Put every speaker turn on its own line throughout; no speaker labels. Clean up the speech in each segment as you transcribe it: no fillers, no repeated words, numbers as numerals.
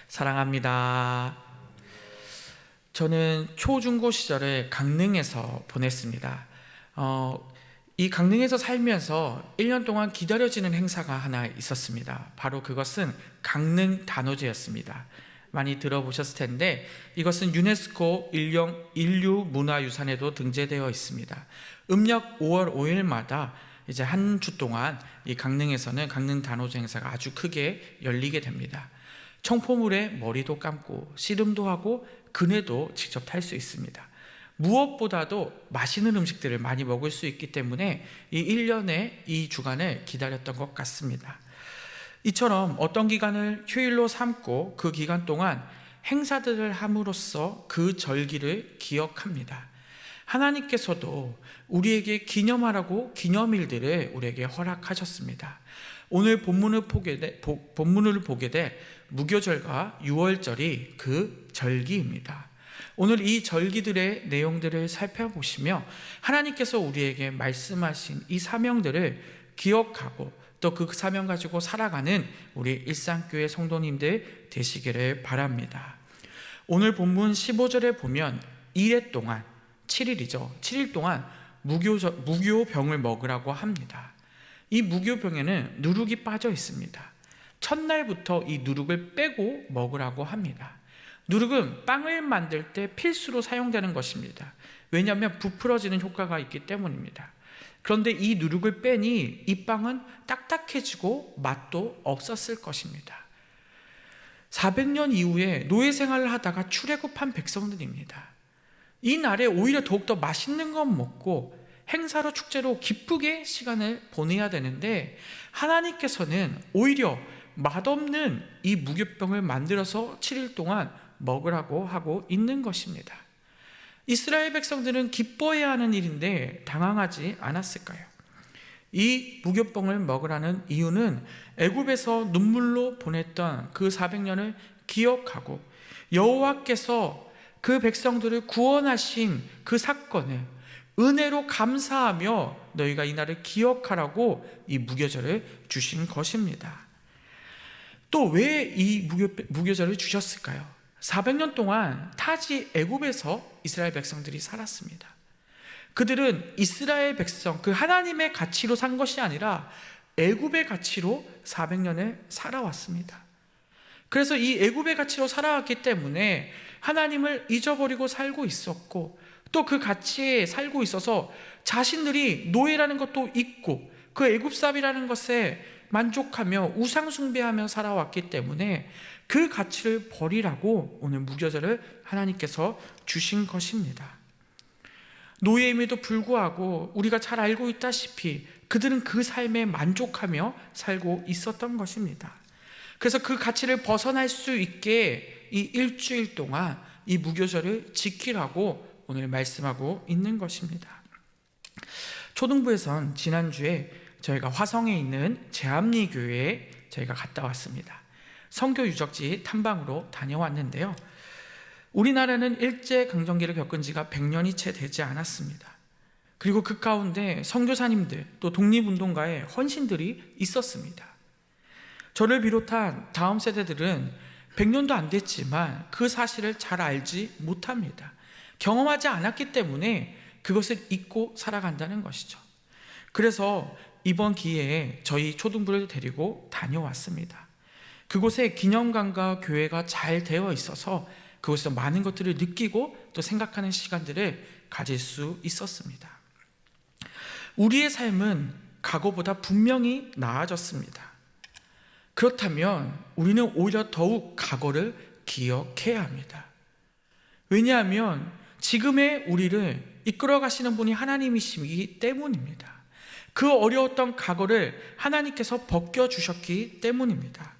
사랑합니다. 저는 초중고 시절을 강릉에서 보냈습니다. 이 강릉에서 살면서 1년 동안 기다려지는 행사가 하나 있었습니다. 바로 그것은 강릉 단오제였습니다. 많이 들어보셨을 텐데 이것은 유네스코 인류문화유산에도 등재되어 있습니다. 음력 5월 5일마다 이제 한 주 동안 이 강릉에서는 강릉 단오제 행사가 아주 크게 열리게 됩니다. 청포물에 머리도 감고 씨름도 하고 그네도 직접 탈 수 있습니다. 무엇보다도 맛있는 음식들을 많이 먹을 수 있기 때문에 이 1년의 이 주간을 기다렸던 것 같습니다. 이처럼 어떤 기간을 휴일로 삼고 그 기간 동안 행사들을 함으로써 그 절기를 기억합니다. 하나님께서도 우리에게 기념하라고 기념일들을 우리에게 허락하셨습니다. 오늘 본문을 보게 될 무교절과 유월절이 그 절기입니다. 오늘 이 절기들의 내용들을 살펴보시며 하나님께서 우리에게 말씀하신 이 사명들을 기억하고 또 그 사명 가지고 살아가는 우리 일상교회 성도님들 되시기를 바랍니다. 오늘 본문 15절에 보면 1회 동안 7일이죠. 7일 동안 무교병을 먹으라고 합니다. 이 무교병에는 누룩이 빠져 있습니다. 첫날부터 이 누룩을 빼고 먹으라고 합니다. 누룩은 빵을 만들 때 필수로 사용되는 것입니다. 왜냐하면 부풀어지는 효과가 있기 때문입니다. 그런데 이 누룩을 빼니 이 빵은 딱딱해지고 맛도 없었을 것입니다. 400년 이후에 노예 생활을 하다가 출애굽한 백성들입니다. 이 날에 오히려 더욱더 맛있는 것 먹고 행사로 축제로 기쁘게 시간을 보내야 되는데 하나님께서는 오히려 맛없는 이 무교병을 만들어서 7일 동안 먹으라고 하고 있는 것입니다. 이스라엘 백성들은 기뻐해야 하는 일인데 당황하지 않았을까요? 이 무교병을 먹으라는 이유는 애굽에서 눈물로 보냈던 그 400년을 기억하고 여호와께서 그 백성들을 구원하신 그 사건을 은혜로 감사하며 너희가 이 날을 기억하라고 이 무교절을 주신 것입니다. 또 왜 이 무교절을 주셨을까요? 400년 동안 타지 애굽에서 이스라엘 백성들이 살았습니다. 그들은 이스라엘 백성, 그 하나님의 가치로 산 것이 아니라 애굽의 가치로 400년을 살아왔습니다. 그래서 이 애굽의 가치로 살아왔기 때문에 하나님을 잊어버리고 살고 있었고 또 그 가치에 살고 있어서 자신들이 노예라는 것도 잊고 그 애굽삽이라는 것에 만족하며 우상 숭배하며 살아왔기 때문에 그 가치를 버리라고 오늘 무교절을 하나님께서 주신 것입니다. 노예임에도 불구하고 우리가 잘 알고 있다시피 그들은 그 삶에 만족하며 살고 있었던 것입니다. 그래서 그 가치를 벗어날 수 있게 이 일주일 동안 이 무교절을 지키라고 오늘 말씀하고 있는 것입니다. 초등부에선 지난주에 저희가 화성에 있는 제암리교회에 저희가 갔다 왔습니다. 선교 유적지 탐방으로 다녀왔는데요. 우리나라는 일제강점기를 겪은 지가 100년이 채 되지 않았습니다. 그리고 그 가운데 선교사님들 또 독립운동가의 헌신들이 있었습니다. 저를 비롯한 다음 세대들은 100년도 안 됐지만 그 사실을 잘 알지 못합니다. 경험하지 않았기 때문에 그것을 잊고 살아간다는 것이죠. 그래서 이번 기회에 저희 초등부를 데리고 다녀왔습니다. 그곳에 기념관과 교회가 잘 되어 있어서 그곳에서 많은 것들을 느끼고 또 생각하는 시간들을 가질 수 있었습니다. 우리의 삶은 과거보다 분명히 나아졌습니다. 그렇다면 우리는 오히려 더욱 과거를 기억해야 합니다. 왜냐하면 지금의 우리를 이끌어 가시는 분이 하나님이시기 때문입니다. 그 어려웠던 과거를 하나님께서 벗겨주셨기 때문입니다.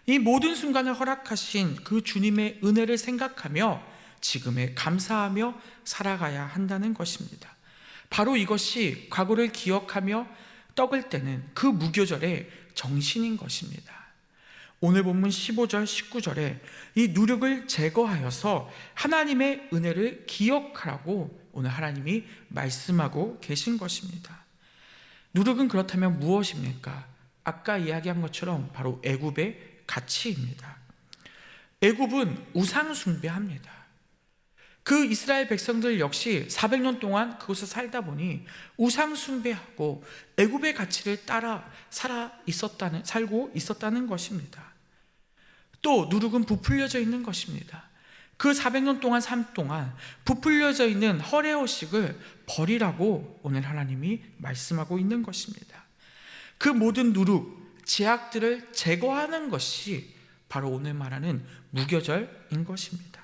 이 모든 순간을 허락하신 그 주님의 은혜를 생각하며 지금에 감사하며 살아가야 한다는 것입니다. 바로 이것이 과거를 기억하며 떡을 떼는 그 무교절의 정신인 것입니다. 오늘 본문 15절, 19절에 이 누룩을 제거하여서 하나님의 은혜를 기억하라고 오늘 하나님이 말씀하고 계신 것입니다. 누룩은 그렇다면 무엇입니까? 아까 이야기한 것처럼 바로 애굽의 가치입니다. 애굽은 우상 숭배합니다. 그 이스라엘 백성들 역시 400년 동안 그곳에 살다 보니 우상 숭배하고 애굽의 가치를 따라 살고 있었다는 것입니다. 또 누룩은 부풀려져 있는 것입니다. 그 400년 동안 삶 동안 부풀려져 있는 허례허식을 버리라고 오늘 하나님이 말씀하고 있는 것입니다. 그 모든 누룩, 제약들을 제거하는 것이 바로 오늘 말하는 무교절인 것입니다.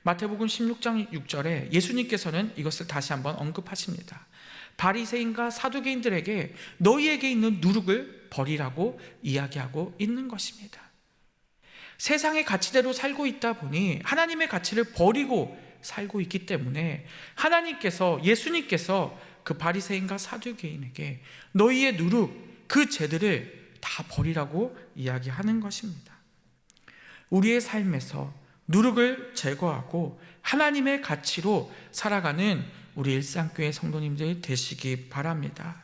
마태복음 16장 6절에 예수님께서는 이것을 다시 한번 언급하십니다. 바리새인과 사두개인들에게 너희에게 있는 누룩을 버리라고 이야기하고 있는 것입니다. 세상의 가치대로 살고 있다 보니 하나님의 가치를 버리고 살고 있기 때문에 예수님께서 그 바리새인과 사두개인에게 너희의 누룩, 그 죄들을 다 버리라고 이야기하는 것입니다. 우리의 삶에서 누룩을 제거하고 하나님의 가치로 살아가는 우리 일상교회 성도님들 되시기 바랍니다.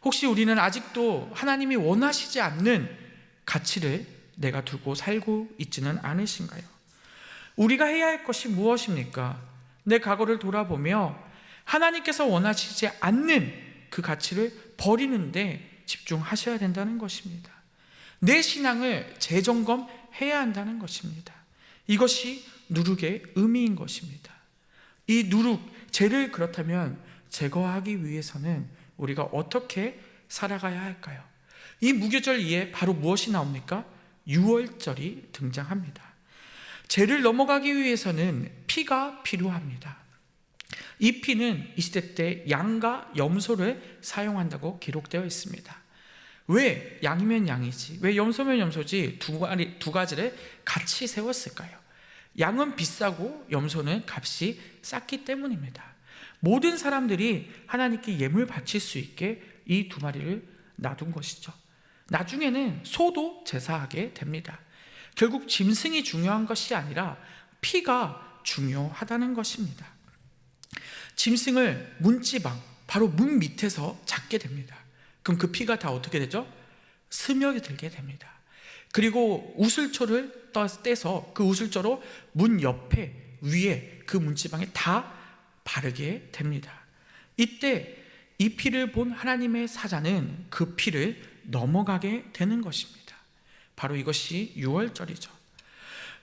혹시 우리는 아직도 하나님이 원하시지 않는 가치를 내가 두고 살고 있지는 않으신가요? 우리가 해야 할 것이 무엇입니까? 내 과거를 돌아보며 하나님께서 원하시지 않는 그 가치를 버리는데 집중하셔야 된다는 것입니다. 내 신앙을 재점검해야 한다는 것입니다. 이것이 누룩의 의미인 것입니다. 이 누룩, 죄를 그렇다면 제거하기 위해서는 우리가 어떻게 살아가야 할까요? 이 무교절 이에 바로 무엇이 나옵니까? 유월절이 등장합니다. 죄를 넘어가기 위해서는 피가 필요합니다. 이 피는 이 시대 때 양과 염소를 사용한다고 기록되어 있습니다. 왜 양이면 양이지, 왜 염소면 염소지 두 가지를 같이 세웠을까요? 양은 비싸고 염소는 값이 쌌기 때문입니다. 모든 사람들이 하나님께 예물 바칠 수 있게 이 두 마리를 놔둔 것이죠. 나중에는 소도 제사하게 됩니다. 결국 짐승이 중요한 것이 아니라 피가 중요하다는 것입니다. 짐승을 문지방, 바로 문 밑에서 잡게 됩니다. 그럼 그 피가 다 어떻게 되죠? 스며들게 들게 됩니다. 그리고 우슬초를 떼서 그 우슬초로 문 옆에 위에 그 문지방에 다 바르게 됩니다. 이때 이 피를 본 하나님의 사자는 그 피를 넘어가게 되는 것입니다. 바로 이것이 유월절이죠.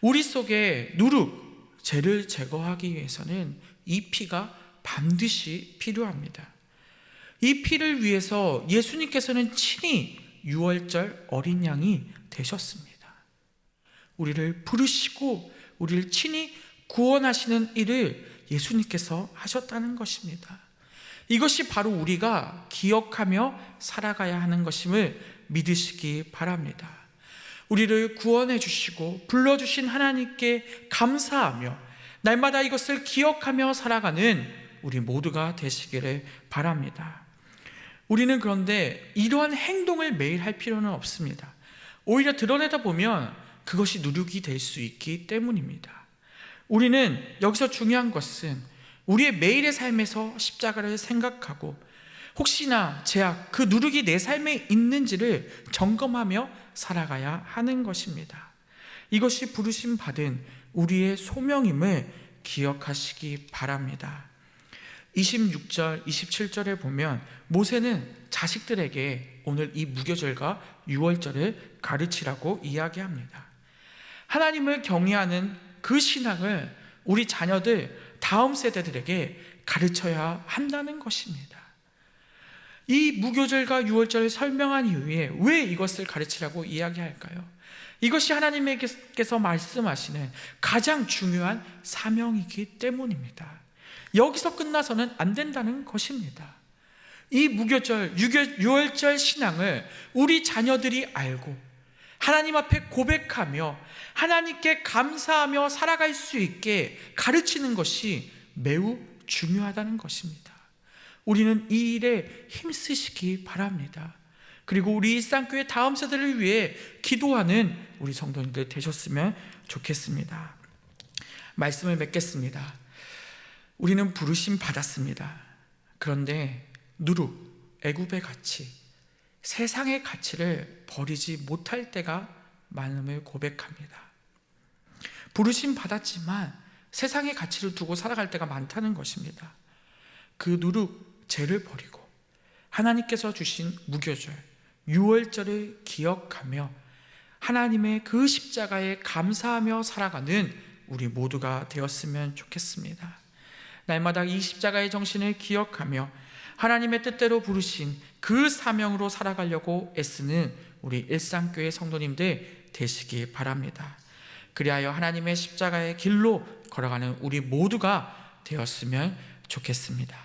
우리 속에 누룩, 죄를 제거하기 위해서는 이 피가 반드시 필요합니다. 이 피를 위해서 예수님께서는 친히 유월절 어린 양이 되셨습니다. 우리를 부르시고 우리를 친히 구원하시는 일을 예수님께서 하셨다는 것입니다. 이것이 바로 우리가 기억하며 살아가야 하는 것임을 믿으시기 바랍니다. 우리를 구원해 주시고 불러주신 하나님께 감사하며 날마다 이것을 기억하며 살아가는 우리 모두가 되시기를 바랍니다. 우리는 그런데 이러한 행동을 매일 할 필요는 없습니다. 오히려 드러내다 보면 그것이 누룩이 될 수 있기 때문입니다. 우리는 여기서 중요한 것은 우리의 매일의 삶에서 십자가를 생각하고 혹시나 제약, 그 누룩이 내 삶에 있는지를 점검하며 살아가야 하는 것입니다. 이것이 부르심 받은 우리의 소명임을 기억하시기 바랍니다. 26절, 27절에 보면 모세는 자식들에게 오늘 이 무교절과 유월절을 가르치라고 이야기합니다. 하나님을 경외하는 그 신앙을 우리 자녀들, 다음 세대들에게 가르쳐야 한다는 것입니다. 이 무교절과 유월절을 설명한 이후에 왜 이것을 가르치라고 이야기할까요? 이것이 하나님께서 말씀하시는 가장 중요한 사명이기 때문입니다. 여기서 끝나서는 안 된다는 것입니다. 이 무교절, 유월절 신앙을 우리 자녀들이 알고 하나님 앞에 고백하며 하나님께 감사하며 살아갈 수 있게 가르치는 것이 매우 중요하다는 것입니다. 우리는 이 일에 힘쓰시기 바랍니다. 그리고 우리 일상교회 다음 세대를 위해 기도하는 우리 성도님들 되셨으면 좋겠습니다. 말씀을 맺겠습니다. 우리는 부르심 받았습니다. 그런데 누룩, 애굽의 가치, 세상의 가치를 버리지 못할 때가 많음을 고백합니다. 부르심 받았지만 세상의 가치를 두고 살아갈 때가 많다는 것입니다. 그 누룩, 죄를 버리고 하나님께서 주신 무교절, 유월절을 기억하며 하나님의 그 십자가에 감사하며 살아가는 우리 모두가 되었으면 좋겠습니다. 날마다 이 십자가의 정신을 기억하며 하나님의 뜻대로 부르신 그 사명으로 살아가려고 애쓰는 우리 일상교회 성도님들 되시기 바랍니다. 그리하여 하나님의 십자가의 길로 걸어가는 우리 모두가 되었으면 좋겠습니다.